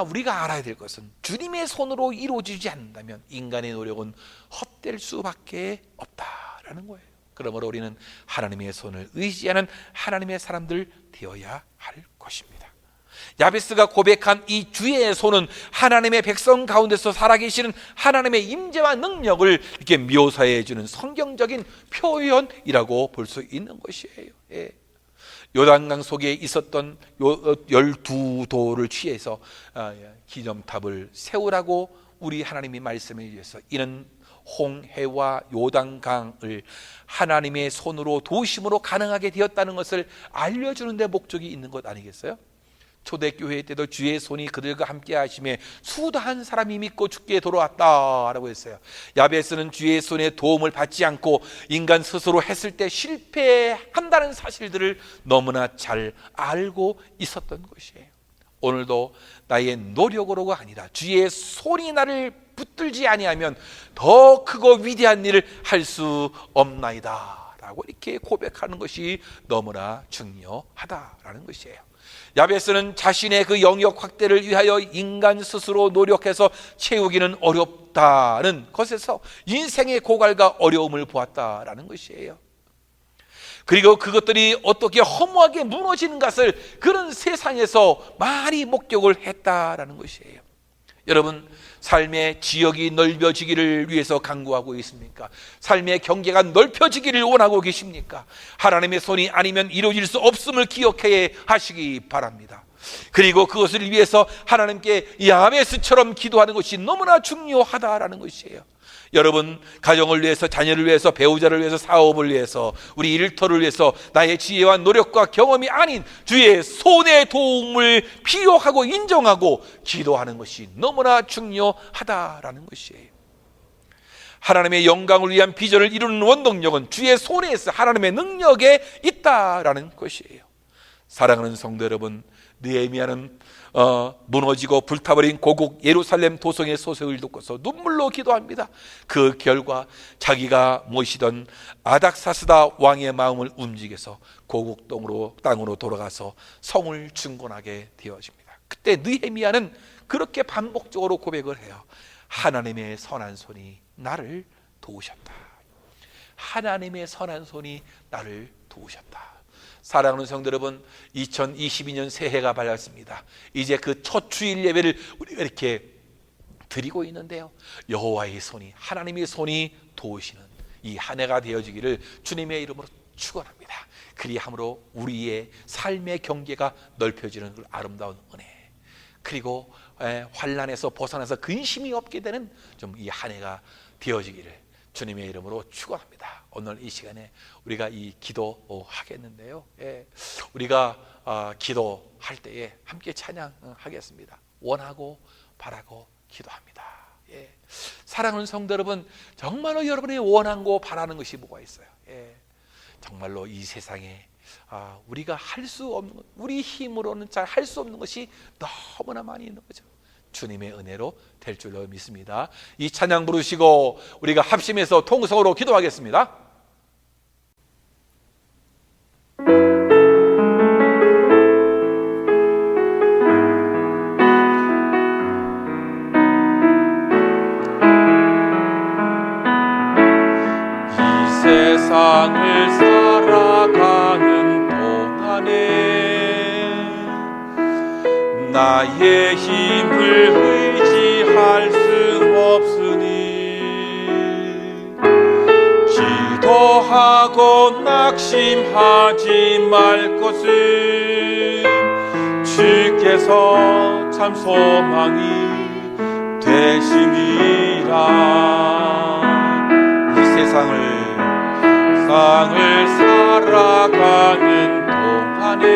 우리가 알아야 될 것은 주님의 손으로 이루어지지 않는다면 인간의 노력은 헛될 수밖에 없다라는 거예요. 그러므로 우리는 하나님의 손을 의지하는 하나님의 사람들 되어야 할 것입니다. 야베스가 고백한 이 주의 손은 하나님의 백성 가운데서 살아계시는 하나님의 임재와 능력을 이렇게 묘사해 주는 성경적인 표현이라고 볼 수 있는 것이에요. 요단강 속에 있었던 12돌을 취해서 기념탑을 세우라고 우리 하나님이 말씀해 주셔서 이는 홍해와 요단강을 하나님의 손으로 도심으로 가능하게 되었다는 것을 알려주는 데 목적이 있는 것 아니겠어요? 초대교회 때도 주의 손이 그들과 함께 하심에 수다한 사람이 믿고 죽게 돌아왔다라고 했어요. 야베스는 주의 손의 도움을 받지 않고 인간 스스로 했을 때 실패한다는 사실들을 너무나 잘 알고 있었던 것이에요. 오늘도 나의 노력으로가 아니라 주의 손이 나를 붙들지 아니하면 더 크고 위대한 일을 할 수 없나이다 라고 이렇게 고백하는 것이 너무나 중요하다라는 것이에요. 야베스는 자신의 그 영역 확대를 위하여 인간 스스로 노력해서 채우기는 어렵다는 것에서 인생의 고갈과 어려움을 보았다라는 것이에요. 그리고 그것들이 어떻게 허무하게 무너지는 것을 그런 세상에서 많이 목격을 했다라는 것이에요. 여러분, 삶의 지역이 넓어지기를 위해서 간구하고 있습니까? 삶의 경계가 넓혀지기를 원하고 계십니까? 하나님의 손이 아니면 이루어질 수 없음을 기억해야 하시기 바랍니다. 그리고 그것을 위해서 하나님께 야베스처럼 기도하는 것이 너무나 중요하다라는 것이에요. 여러분, 가정을 위해서, 자녀를 위해서, 배우자를 위해서, 사업을 위해서, 우리 일터를 위해서 나의 지혜와 노력과 경험이 아닌 주의 손의 도움을 필요하고 인정하고 기도하는 것이 너무나 중요하다라는 것이에요. 하나님의 영광을 위한 비전을 이루는 원동력은 주의 손에 있어 하나님의 능력에 있다라는 것이에요. 사랑하는 성도 여러분, 느헤미야는 무너지고 불타버린 고국 예루살렘 도성의 소식을 듣고서 눈물로 기도합니다. 그 결과 자기가 모시던 아닥사스다 왕의 마음을 움직여서 고국 땅으로 돌아가서 성을 중건하게 되어집니다. 그때 느헤미야는 그렇게 반복적으로 고백을 해요. 하나님의 선한 손이 나를 도우셨다. 하나님의 선한 손이 나를 도우셨다. 사랑하는 성도 여러분, 2022년 새해가 밝았습니다. 이제 그 첫 주일 예배를 우리가 이렇게 드리고 있는데요, 여호와의 손이, 하나님의 손이 도우시는 이 한 해가 되어지기를 주님의 이름으로 축원합니다. 그리함으로 우리의 삶의 경계가 넓혀지는 그 아름다운 은혜, 그리고 환난에서 벗어나서 근심이 없게 되는 좀 이 한 해가 되어지기를 주님의 이름으로 축원합니다. 오늘 이 시간에 우리가 이 기도하겠는데요, 우리가 기도할 때에 함께 찬양하겠습니다. 원하고 바라고 기도합니다. 사랑하는 성도 여러분, 정말로 여러분이 원하고 바라는 것이 뭐가 있어요? 정말로 이 세상에 우리가 할 수 없는 것, 우리 힘으로는 잘 할 수 없는 것이 너무나 많이 있는 거죠. 주님의 은혜로 될 줄로 믿습니다. 이 찬양 부르시고 우리가 합심해서 통성으로 기도하겠습니다. 이 세상을 살아가는 동안에 나의 힘을 의지할 수 없으니 기도하고 낙심하지 말 것을 주께서 참 소망이 되심이라. 이 세상을 살아가는 동안에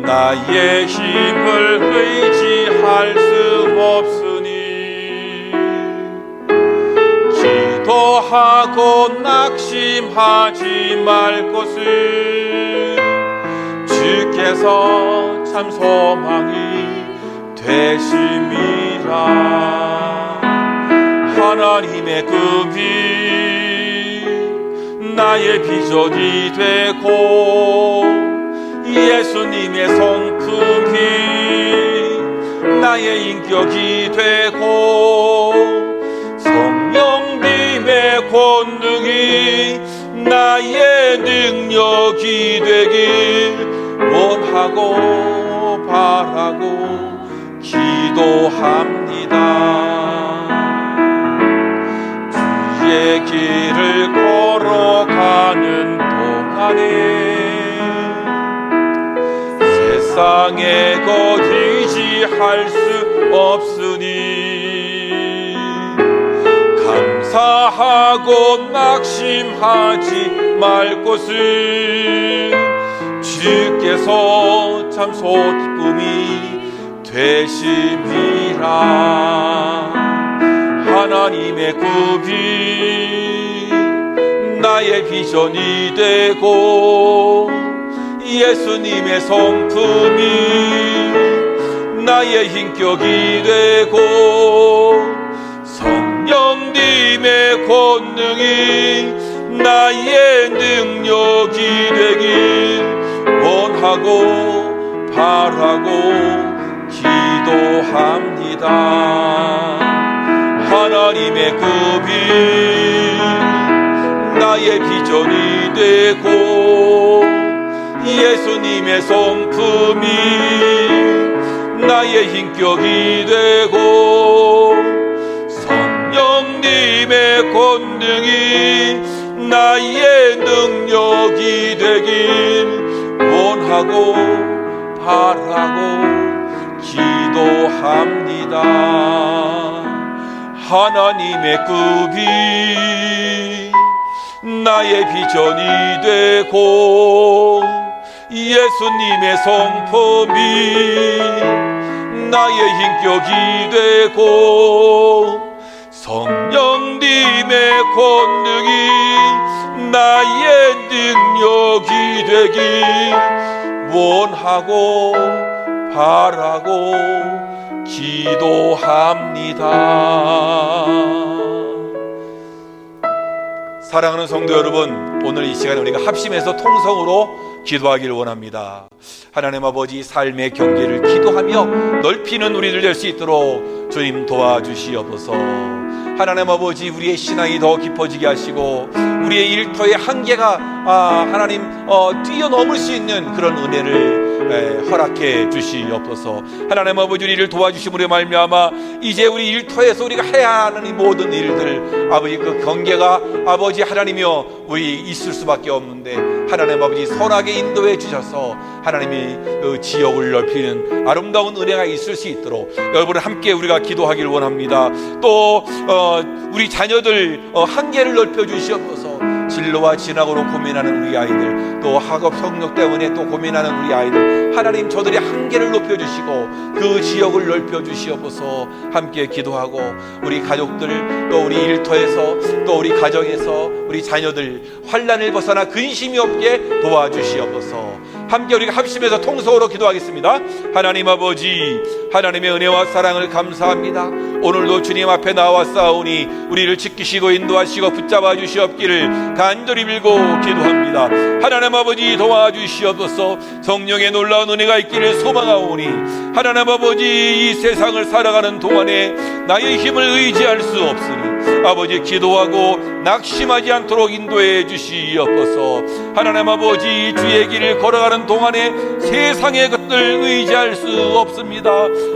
나의 힘을 의지할 수 없으니 기도하고 낙심하지 말 것을 주께서 참 소망이 되심이라. 하나님의 꿈이 나의 비전이 되고 예수님의 성품이 나의 인격이 되고 성령님의 권능이 나의 능력이 되길 원하고 바라고 기도합니다. 주의 길을 걸어가는 동안에 세상에 것 의지할 수 없으니 감사하고 낙심하지 말 것을 주께서 참 기쁨이 되심이라. 하나님의 꿈이 나의 비전이 되고 예수님의 성품이 나의 인격이 되고 성령님의 권능이 나의 능력이 되길 원하고 바라고 기도합니다. 하나님의 꿈이 나의 비전이 되고 예수님의 성품이 나의 인격이 되고 성령님의 권능이 나의 능력이 되길 원하고 바라고 기도합니다. 하나님의 꿈이 나의 비전이 되고 예수님의 성품이 나의 인격이 되고 성령님의 권능이 나의 능력이 되길 원하고 바라고 기도합니다. 사랑하는 성도 여러분, 오늘 이 시간에 우리가 합심해서 통성으로 기도하기를 원합니다. 하나님 아버지, 삶의 경계를 기도하며 넓히는 우리들 될 수 있도록 주님 도와주시옵소서. 하나님 아버지, 우리의 신앙이 더 깊어지게 하시고 우리의 일터의 한계가 하나님 뛰어넘을 수 있는 그런 은혜를 허락해 주시옵소서. 하나님 아버지, 우리를 도와주심으로 말미암아 이제 우리 일터에서 우리가 해야 하는 이 모든 일들, 아버지 그 경계가 아버지 하나님이여 우리 있을 수밖에 없는데, 하나님 아버지 선하게 인도해 주셔서 하나님이 그 지역을 넓히는 아름다운 은혜가 있을 수 있도록 여러분 함께 우리가 기도하기를 원합니다. 또 우리 자녀들 한계를 넓혀 주시옵소서. 진로와 진학으로 고민하는 우리 아이들, 또 학업 성적 때문에 또 고민하는 우리 아이들, 하나님 저들의 한계를 높여주시고 그 지역을 넓혀주시옵소서. 함께 기도하고 우리 가족들, 또 우리 일터에서, 또 우리 가정에서 우리 자녀들 환난을 벗어나 근심이 없게 도와주시옵소서. 함께 우리가 합심해서 통성으로 기도하겠습니다. 하나님 아버지, 하나님의 은혜와 사랑을 감사합니다. 오늘도 주님 앞에 나와 싸우니 우리를 지키시고 인도하시고 붙잡아 주시옵기를 간절히 빌고 기도합니다. 하나님 아버지 도와주시옵소서. 성령의 놀라운 은혜가 있기를 소망하오니 하나님 아버지, 이 세상을 살아가는 동안에 나의 힘을 의지할 수 없으니 아버지 기도하고 낙심하지 않도록 인도해 주시옵소서. 하나님 아버지, 주의 길을 걸어가는 동안에 세상의 것들 의지할 수 없습니다.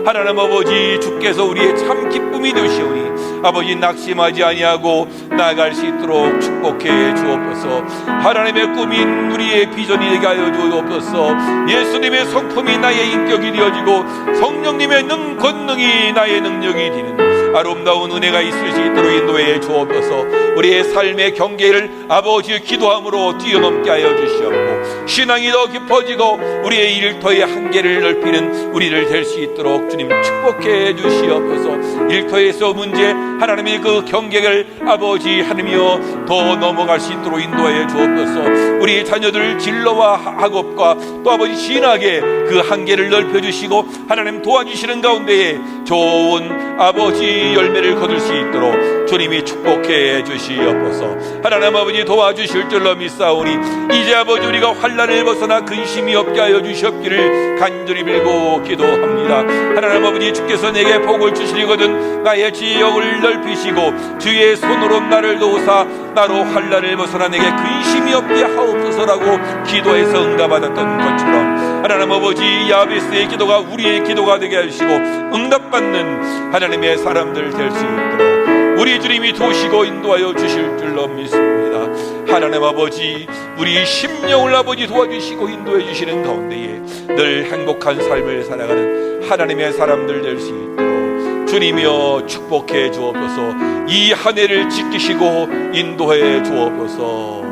하나님 아버지, 주께서 우리의 참 기쁨이 되시오니 아버지 낙심하지 아니하고 나아갈 수 있도록 축복해 주옵소서. 하나님의 꿈인 우리의 비전이 되게 하여 주옵소서. 예수님의 성품이 나의 인격이 되어지고 성령님의 권능이 나의 능력이 되는 아름다운 은혜가 있을 수 있도록 인도해 주옵소서. 우리의 삶의 경계를 아버지의 기도함으로 뛰어넘게 하여 주시옵고 신앙이 더 깊어지고 우리의 일터의 한계를 넓히는 우리를 될 수 있도록 주님 축복해 주시옵소서. 일터에서 문제, 하나님의 그 경계를 아버지 하나님이여 더 넘어갈 수 있도록 인도해 주옵소서. 우리 자녀들 진로와 학업과 또 아버지 신학의 그 한계를 넓혀주시고 하나님 도와주시는 가운데에 좋은 아버지 열매를 거둘 수 있도록 주님이 축복해 주시옵소서. 하나님 아버지 도와주실 줄로 믿사오니 이제 아버지 우리가 환난을 벗어나 근심이 없게 하여 주시옵기를 간절히 빌고 기도합니다. 하나님 아버지, 주께서 내게 복을 주시리거든 나의 지역을 넓히시고 주의 손으로 나를 도우사 나로 환난을 벗어나 내게 근심이 없게 하옵소서라고 기도해서 응답받았던 것처럼 하나님 아버지, 야베스의 기도가 우리의 기도가 되게 하시고 응답받는 하나님의 사람들 될 수 있도록 우리 주님이 도우시고 인도하여 주실 줄로 믿습니다. 하나님 아버지, 우리 심령을 아버지 도와주시고 인도해 주시는 가운데에 늘 행복한 삶을 살아가는 하나님의 사람들 될 수 있도록 주님이여 축복해 주옵소서. 이 한 해를 지키시고 인도해 주옵소서.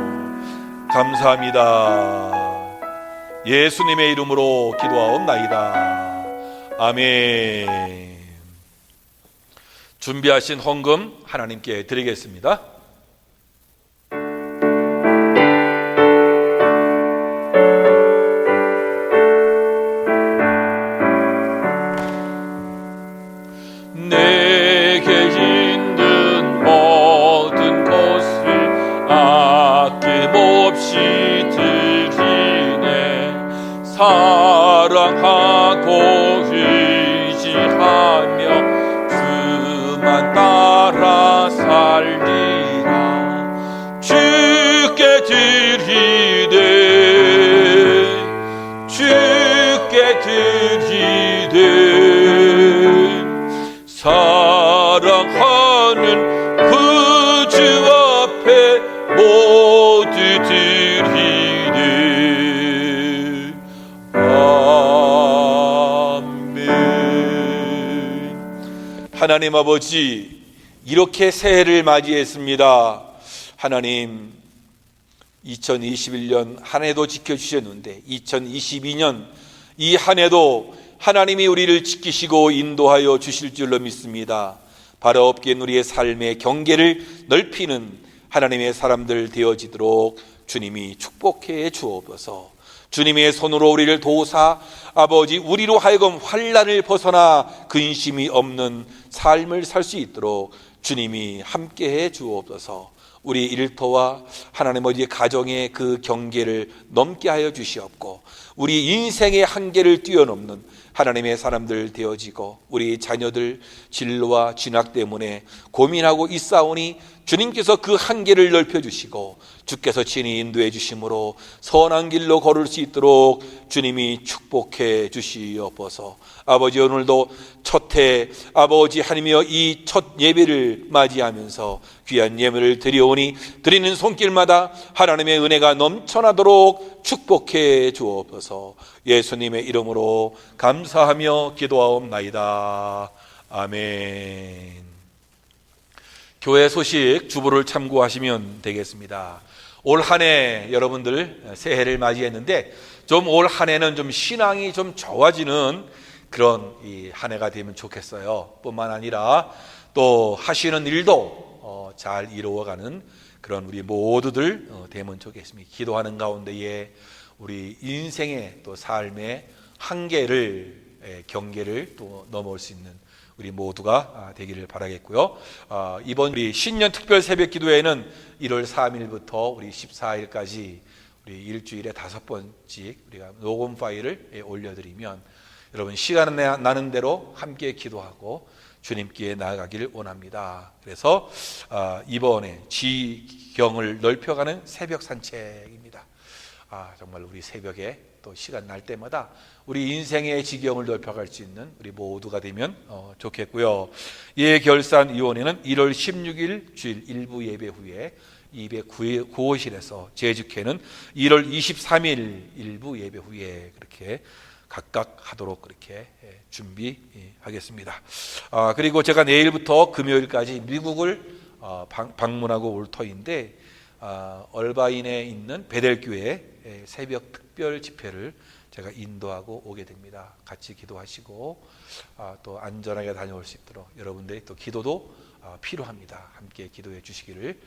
감사합니다. 예수님의 이름으로 기도하옵나이다. 아멘. 준비하신 헌금 하나님께 드리겠습니다. 내게 있는 모든 것을 아낌없이 드리네. 사랑하고 의지하며 그만 따라 살리라. 주께 드리네, 주께 드리네. 사랑하는 그 주 앞에 모두 드리네. 아멘. 하나님 아버지, 이렇게 새해를 맞이했습니다. 하나님, 2021년 한 해도 지켜주셨는데 2022년 이 한 해도 하나님이 우리를 지키시고 인도하여 주실 줄로 믿습니다. 바로 없기엔 우리의 삶의 경계를 넓히는 하나님의 사람들 되어지도록 주님이 축복해 주옵소서. 주님의 손으로 우리를 도우사 아버지 우리로 하여금 환난을 벗어나 근심이 없는 삶을 살 수 있도록 주님이 함께해 주옵소서. 우리 일터와 하나님 아버지의 가정의 그 경계를 넘게 하여 주시옵고 우리 인생의 한계를 뛰어넘는 하나님의 사람들 되어지고 우리 자녀들 진로와 진학 때문에 고민하고 있사오니 주님께서 그 한계를 넓혀주시고 주께서 친히 인도해 주심으로 선한 길로 걸을 수 있도록 주님이 축복해 주시옵소서. 아버지 오늘도 첫해 아버지 하나님이여 이 첫 예배를 맞이하면서 귀한 예물을 드려오니 드리는 손길마다 하나님의 은혜가 넘쳐나도록 축복해 주옵소서. 예수님의 이름으로 감사하며 기도하옵나이다. 아멘. 교회 소식 주보를 참고하시면 되겠습니다. 올 한 해 여러분들 새해를 맞이했는데 좀 올 한 해는 좀 신앙이 좀 좋아지는 그런 이 한 해가 되면 좋겠어요. 뿐만 아니라 또 하시는 일도 잘 이루어가는 그런 우리 모두들 되면 좋겠습니다. 기도하는 가운데에 우리 인생의 또 삶의 한계를 경계를 또 넘어올 수 있는 우리 모두가 되기를 바라겠고요. 이번 우리 신년 특별 새벽 기도회는 1월 3일부터 우리 14일까지 우리 일주일에 5번씩 우리가 녹음 파일을 올려드리면 여러분 시간 나는 대로 함께 기도하고 주님께 나아가기를 원합니다. 그래서 이번에 지경을 넓혀가는 새벽 산책입니다. 정말 우리 새벽에 또 시간 날 때마다 우리 인생의 지경을 넓혀갈 수 있는 우리 모두가 되면 좋겠고요. 예결산위원회는 1월 16일 주일 일부 예배 후에 209호실에서 제주회는 1월 23일 일부 예배 후에 그렇게 각각 하도록 그렇게 준비하겠습니다. 그리고 제가 내일부터 금요일까지 미국을 방문하고 올 터인데 얼바인에 있는 베델교회 새벽 특별 집회를 제가 인도하고 오게 됩니다. 같이 기도하시고 또 안전하게 다녀올 수 있도록 여러분들의 또 기도도 필요합니다. 함께 기도해 주시기를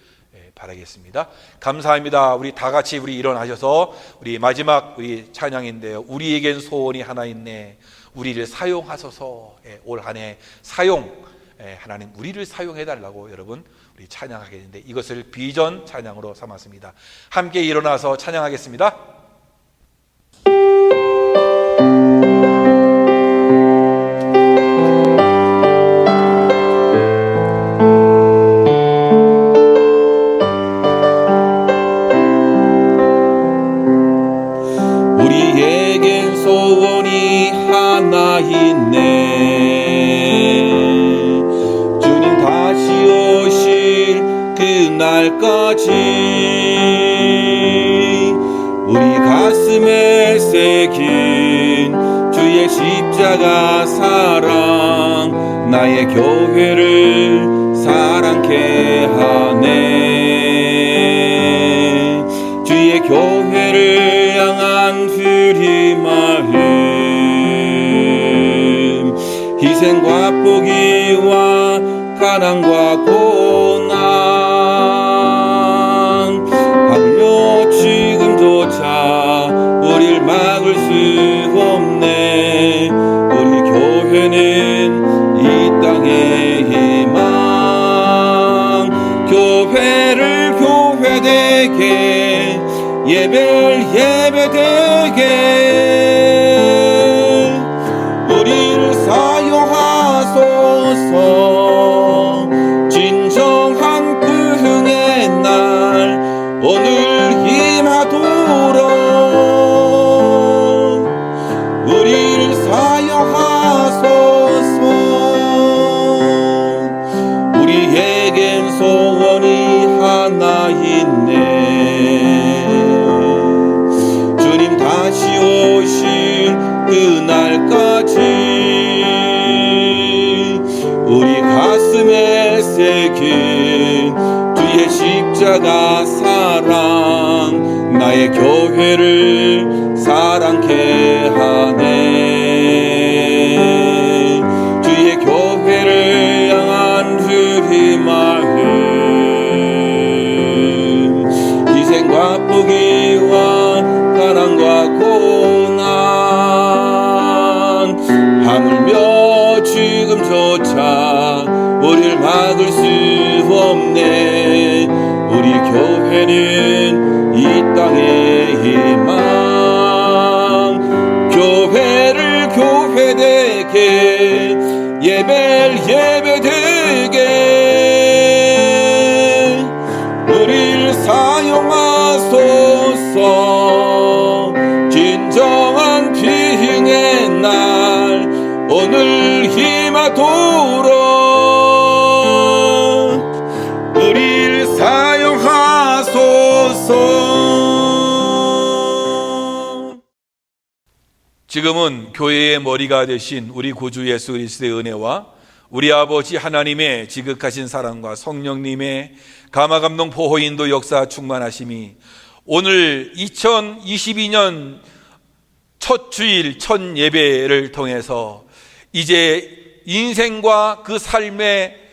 바라겠습니다. 감사합니다. 우리 다 같이 우리 일어나셔서 우리 마지막 우리 찬양인데요. 우리에겐 소원이 하나 있네. 우리를 사용하소서. 올 한 해 하나님 우리를 사용해 달라고 여러분 우리 찬양하게 되는데 이것을 비전 찬양으로 삼았습니다. 함께 일어나서 찬양하겠습니다. 우리에겐 소원이 하나 있네. 주님 다시 오실 그날까지 우리 가슴에 새긴 주의 십자가 사랑 나의 교회를 사랑케 하네. 주의 교회를 향한 주의 마음 희생과 포기와 가난과 고난 하물며 지금조차 우릴 막을 수 없네. 우리 교회는 이 땅의 희망 교회를 교회되게 예배를 예배되게 우리를 사용하소서. 진정한 부흥의 날 오늘 임하도록 우리를 사용하소서. 우리에겐 소원이 하나 있네. 다시 오실 그날까지 우리 가슴에 새긴 주의 십자가 사랑 나의 교회를 사랑케 하네. 주의 교회를 향한 주의 마음 희생과 포기와 사랑과 고 막을 수 없네. 우리 교회는 이 땅의 희망. 교회를 교회되게, 예배를 예배되게 우리를 사용하소서. 진정한 비행의 날 오늘 임하도록 우리를 사용하소서. 지금은 교회의 머리가 되신 우리 구주 예수 그리스도의 은혜와 우리 아버지 하나님의 지극하신 사랑과 성령님의 감화감동 보호인도 역사 충만하심이 오늘 2022년 첫 주일 첫 예배를 통해서 이제 인생과 그 삶의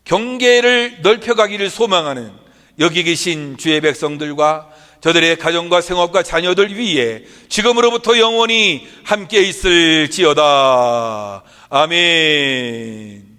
경계를 넓혀가기를 소망하는 여기 계신 주의 백성들과 저들의 가정과 생업과 자녀들 위에 지금으로부터 영원히 함께 있을지어다. 아멘.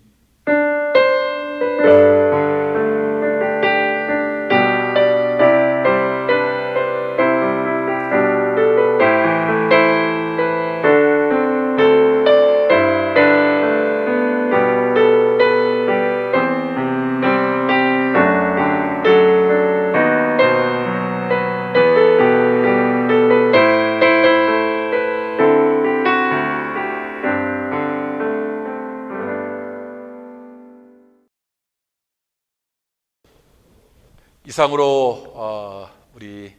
이상으로 우리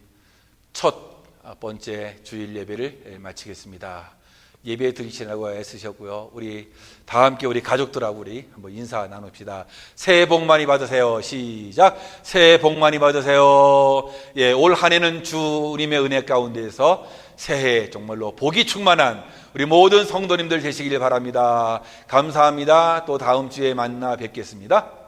첫 번째 주일 예배를 마치겠습니다. 예배 드리시라고 애쓰셨고요. 우리 다 함께 우리 가족들하고 우리 한번 인사 나눕시다. 새해 복 많이 받으세요. 시작. 새해 복 많이 받으세요. 예, 올 한 해는 주님의 은혜 가운데에서 새해 정말로 복이 충만한 우리 모든 성도님들 되시길 바랍니다. 감사합니다. 또 다음 주에 만나 뵙겠습니다.